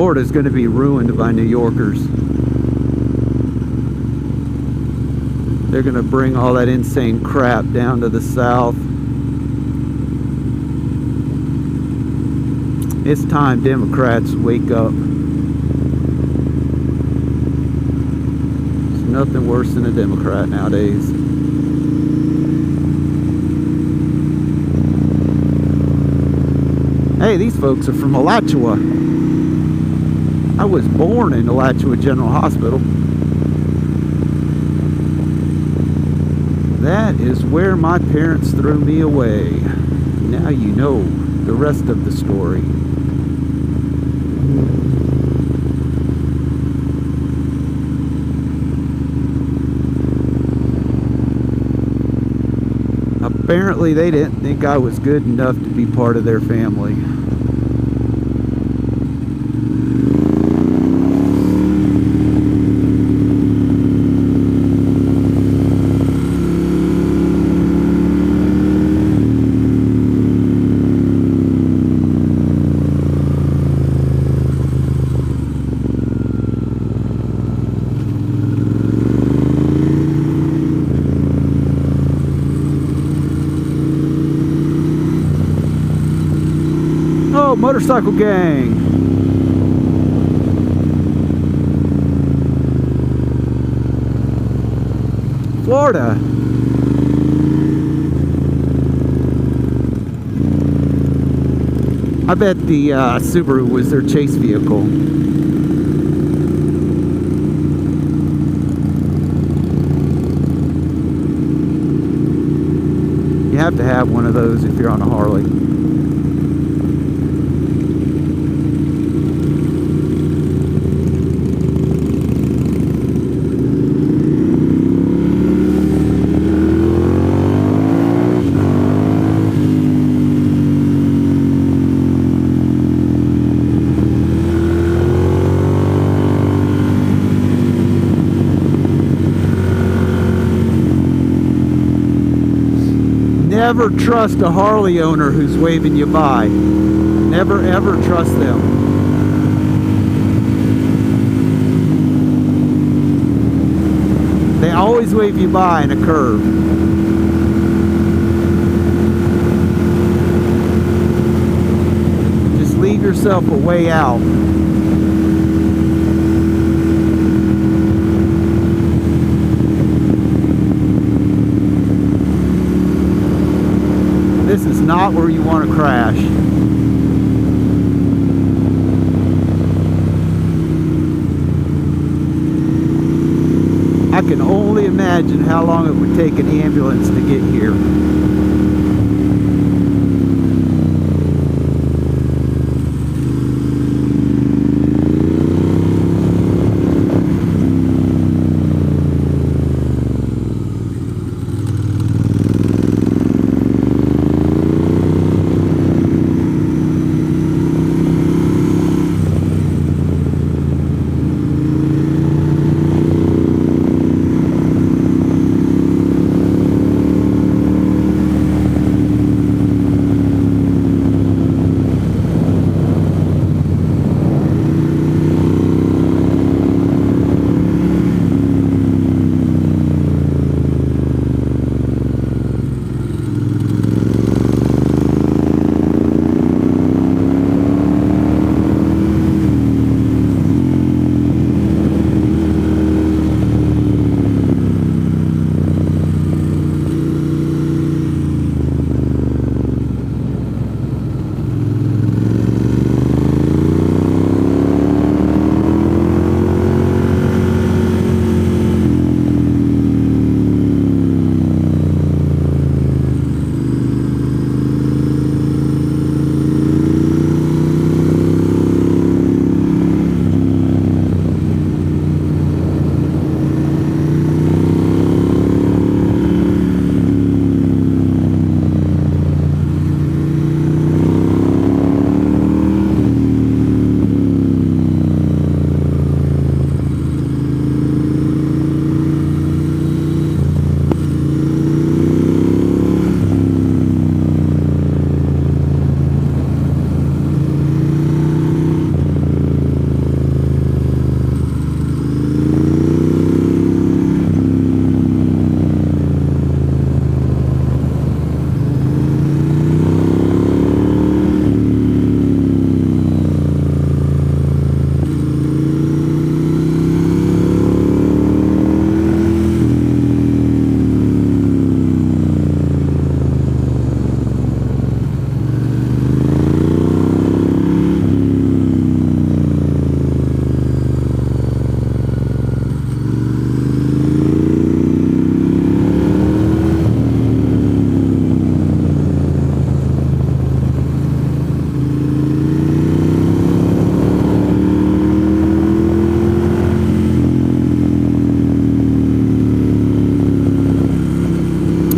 Florida's going to be ruined by New Yorkers. They're going to bring all that insane crap down to the south. It's time Democrats wake up. There's nothing worse than a Democrat nowadays. Hey, these folks are from Alachua. I was born in Alachua General Hospital. That is where my parents threw me away. Now you know the rest of the story. Apparently they didn't think I was good enough to be part of their family. Oh, motorcycle gang. Florida. I bet the Subaru was their chase vehicle. You have to have one of those if you're on a Harley. Never trust a Harley owner who's waving you by. Never ever trust them. They always wave you by in a curve. Just leave yourself a way out. This is not where you want to crash. I can only imagine how long it would take an ambulance to get here.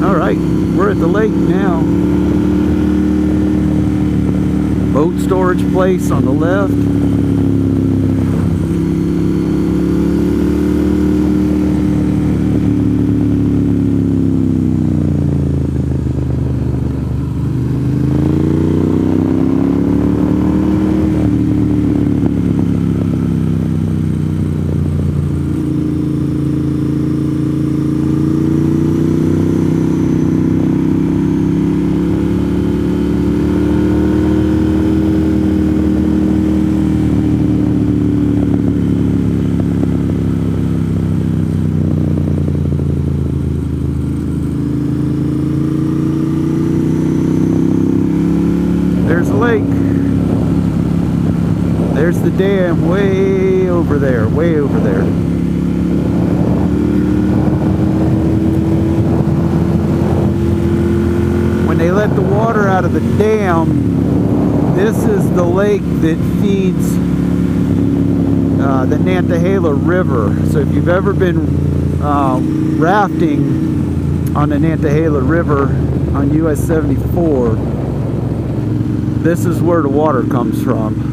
All right, we're at the lake now. Boat storage place on the left. There's the lake. There's the dam way over there, way over there. When they let the water out of the dam, this is the lake that feeds the Nantahala River. So if you've ever been rafting on the Nantahala River on US 74, this is where the water comes from.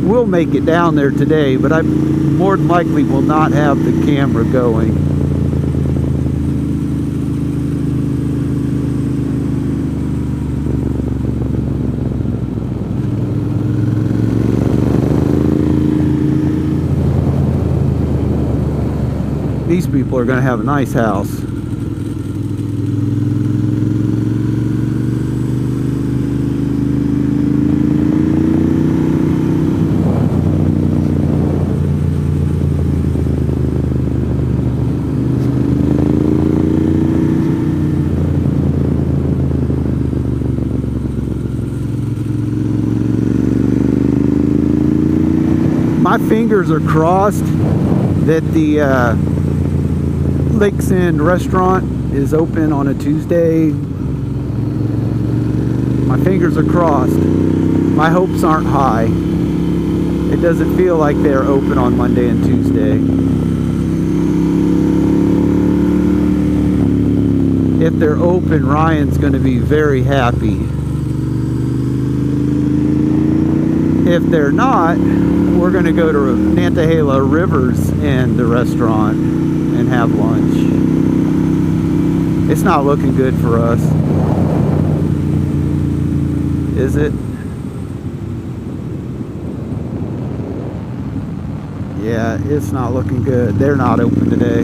We'll make it down there today, but I more than likely will not have the camera going. These people are going to have a nice house. My fingers are crossed that the Lakes End restaurant is open on a Tuesday. My fingers are crossed. My hopes aren't high. It doesn't feel like they're open on Monday and Tuesday. If they're open, Ryan's going to be very happy. If they're not, we're going to go to Nantahala Rivers and the restaurant and have lunch. It's not looking good for us, is it? Yeah, it's not looking good. They're not open today.